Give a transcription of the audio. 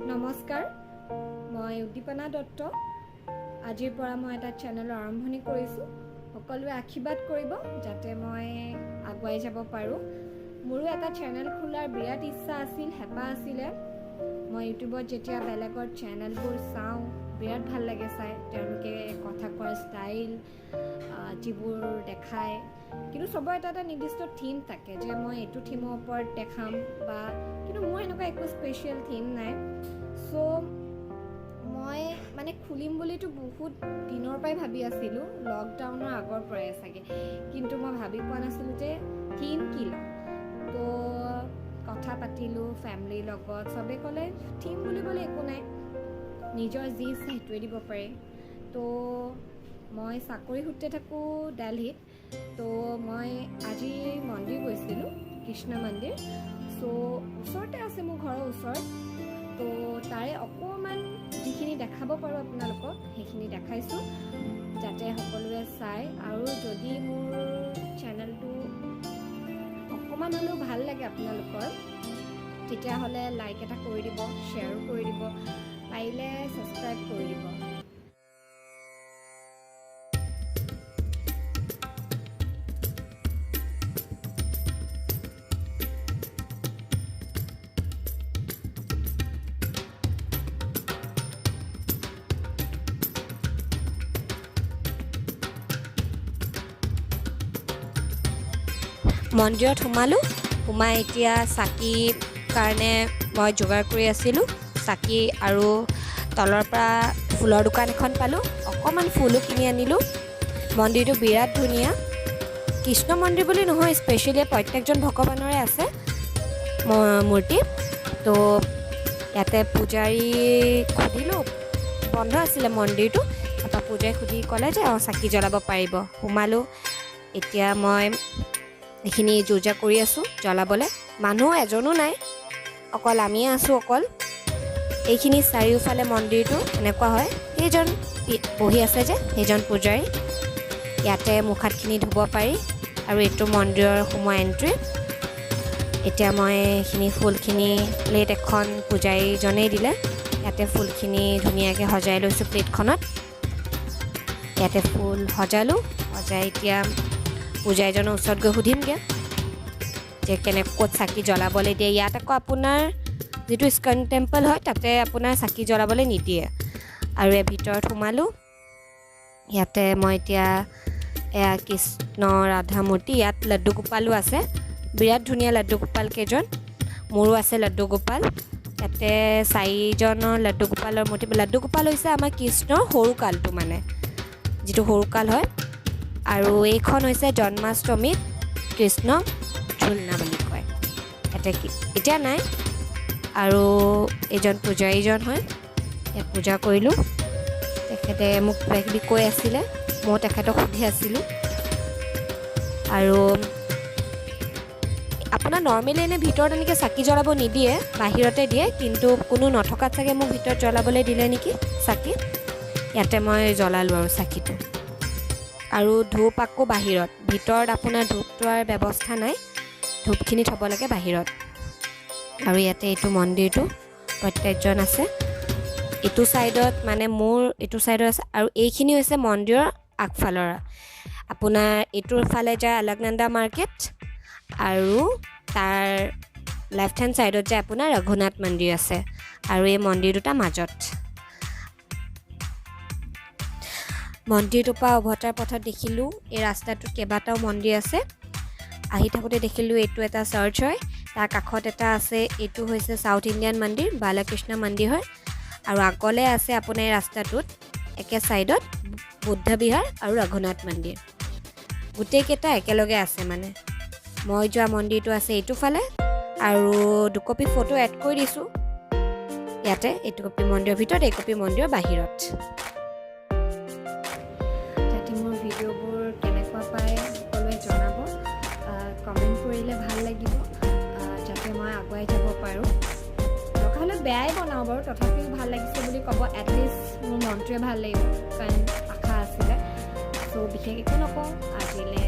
নমস্কাৰ, মই উদ্দীপনা দত্ত। আজিৰ পৰা মই এটা চেনেল আৰম্ভণি কৰিছোঁ। সকলোৱে আশীৰ্বাদ কৰিব যাতে মই আগুৱাই যাব পাৰোঁ। মোৰো এটা চেনেল খোলাৰ বিৰাট ইচ্ছা আছিল, হেঁপাহ আছিলে। মই ইউটিউবত যেতিয়া বেলেগৰ চেনেলবোৰ চাওঁ বিৰাট ভাল লাগে চাই, তেওঁলোকে কথা কোৱাৰ ষ্টাইল যিবোৰ দেখায়, কিন্তু চবৰ এটা এটা নিৰ্দিষ্ট থিম থাকে যে মই এইটো থিমৰ ওপৰত দেখাম বা, কিন্তু মোৰ এনেকুৱা একো স্পেচিয়েল থিম নাই। চ' মই মানে খুলিম বুলিতো বহুত দিনৰ পৰাই ভাবি আছিলোঁ, লকডাউনৰ আগৰ পৰাই চাগে, কিন্তু মই ভাবি পোৱা নাছিলোঁ যে থিম কি ল'ম। তো কথা পাতিলোঁ ফেমিলিৰ লগত, চবে ক'লে থিম বুলিবলৈ একো নাই, নিজৰ যি ইচ্ছা সেইটোৱে দিব পাৰে। তো মই চাকৰি সূত্ৰে থাকোঁ দিল্লীত। তো মই আজি মন্দিৰ গৈছিলোঁ, কৃষ্ণ মন্দিৰ। চ' ওচৰতে আছে, মোৰ ঘৰৰ ওচৰত। তো তাৰে অকণমান যিখিনি দেখাব পাৰোঁ আপোনালোকক সেইখিনি দেখাইছোঁ, যাতে সকলোৱে চায়। আৰু যদি মোৰ চেনেলটো অকণমান হ'লেও ভাল লাগে আপোনালোকৰ, তেতিয়াহ'লে লাইক এটা কৰি দিব, শ্বেয়াৰো কৰি দিব, পাৰিলে ছাবস্ক্ৰাইব কৰি দিব। মন্দিৰত সোমাই এতিয়া চাকিৰ কাৰণে মই যোগাৰ কৰি আছিলোঁ। চাকি আৰু তলৰ পৰা ফুলৰ দোকান এখন পালোঁ, অকণমান ফুলো কিনি আনিলোঁ। মন্দিৰটো বিৰাট ধুনীয়া। কৃষ্ণ মন্দিৰ বুলি নহয়, স্পেচিয়েলি প্ৰত্যেকজন ভগৱানৰে আছে মূৰ্তি। তো ইয়াতে পূজাৰী সুধিলোঁ, বন্ধ আছিলে মন্দিৰটো। তাৰপৰা পূজাৰী সুধি ক'লে যে চাকি জ্বলাব পাৰিব। সোমালোঁ। এতিয়া মই এইখিনি যোজা কৰি আছোঁ জ্বলাবলৈ। মানুহ এজনো নাই, অকল আমিয়ে আছোঁ অকল। এইখিনি চাৰিওফালে মন্দিৰটো এনেকুৱা হয়। সেইজন বহি আছে যে, সেইজন পূজাৰী। ইয়াতে মুখ হাতখিনি ধুব পাৰি, আৰু এইটো মন্দিৰৰ সোমোৱা এণ্ট্ৰি। এতিয়া মই এইখিনি ফুলখিনি প্লেট এখন পূজাৰীজনেই দিলে, ইয়াতে ফুলখিনি ধুনীয়াকৈ সজাই লৈছোঁ প্লেটখনত। ইয়াতে ফুল সজালোঁ, সজাই এতিয়া পূজাৰীজনৰ ওচৰত গৈ সুধিমগৈ যে ক'ত চাকি জ্বলাবলৈ দিয়ে। ইয়াত আকৌ আপোনাৰ যিটো ইস্কন টেম্পল হয়, তাতে আপোনাৰ চাকি জ্বলাবলৈ নিদিয়ে। আৰু ভিতৰত সোমালোঁ। ইয়াতে মই এতিয়া এয়া কৃষ্ণ ৰাধা মূৰ্তি, ইয়াত লাড্ডু গোপালো আছে। বিৰাট ধুনীয়া লাড্ডু গোপাল কেইজন, মোৰো আছে লাড্ডু গোপাল। ইয়াতে 4জনৰ লাড্ডু গোপালৰ মূৰ্তি। লাড্ডু গোপাল হৈছে আমাৰ কৃষ্ণৰ সৰুকালটো, মানে যিটো সৰুকাল হয়। আৰু এইখন হৈছে জন্মাষ্টমীত কৃষ্ণ ঝুলনা বুলি কয়। ইয়াতে এতিয়া নাই। আৰু এইজন পূজাৰীজন হয়, ইয়াত পূজা কৰিলোঁ। তেখেতে মোক কিবাকিবি কৈ আছিলে, মই তেখেতক সুধি আছিলোঁ। আৰু আপোনাৰ নৰ্মেলি এনে ভিতৰত এনেকৈ চাকি জ্বলাব নিদিয়ে, বাহিৰতে দিয়ে, কিন্তু কোনো নথকাত চাগে মোক ভিতৰত জ্বলাবলৈ দিলে নেকি চাকি। ইয়াতে মই জ্বলালোঁ আৰু চাকিটো। আৰু ধূপ আকৌ বাহিৰত, ভিতৰত আপোনাৰ ধূপ থোৱাৰ ব্যৱস্থা নাই, ধূপখিনি থ'ব লাগে বাহিৰত। আৰু ইয়াতে এইটো মন্দিৰটো প্ৰত্যেকজন আছে। এইটো ছাইডত মানে মোৰ এইটো ছাইডত আছে, আৰু এইখিনি হৈছে মন্দিৰৰ আগফালৰ। আপোনাৰ এইটোৰ ফালে যায় আলকনন্দা মাৰ্কেট, আৰু তাৰ লেফ্ট হেণ্ড ছাইডত যায় আপোনাৰ ৰঘুনাথ মন্দিৰ আছে। আৰু এই মন্দিৰ দুটা মাজত। মন্দিৰটোৰ পৰা উভতাৰ পথত দেখিলোঁ এই ৰাস্তাটোত কেইবাটাও মন্দিৰ আছে। আহি থাকোঁতে দেখিলোঁ এইটো এটা চাৰ্চ হয়, তাৰ কাষত এটা আছে, এইটো হৈছে চাউথ ইণ্ডিয়ান মন্দিৰ, বালকৃষ্ণ মন্দিৰ হয়। আৰু আগলৈ আছে আপোনাৰ এই ৰাস্তাটোত একে ছাইডত বুদ্ধ বিহাৰ আৰু ৰঘুনাথ মন্দিৰ, গোটেইকেইটা একেলগে আছে। মানে মই যোৱা মন্দিৰটো আছে এইটো ফালে। আৰু 2 কপি ফটো এড কৰি দিছোঁ ইয়াতে, এইটো কপি মন্দিৰৰ ভিতৰত, এই কপি মন্দিৰৰ বাহিৰত। মোৰ ভিডিঅ'বোৰ কেনেকুৱা পায় সকলোৱে জনাব, কমেণ্ট কৰিলে ভাল লাগিব, যাতে মই আগুৱাই যাব পাৰোঁ। দৰকাৰ হ'লে বেয়াই বনাওঁ বাৰু, তথাপিও ভাল লাগিছে বুলি ক'ব, এটলিষ্ট মোৰ মনটোৱে ভাল লাগিব, কাৰণ আশা আছিলে। চ' বিশেষ একো নকওঁ আজিলৈ।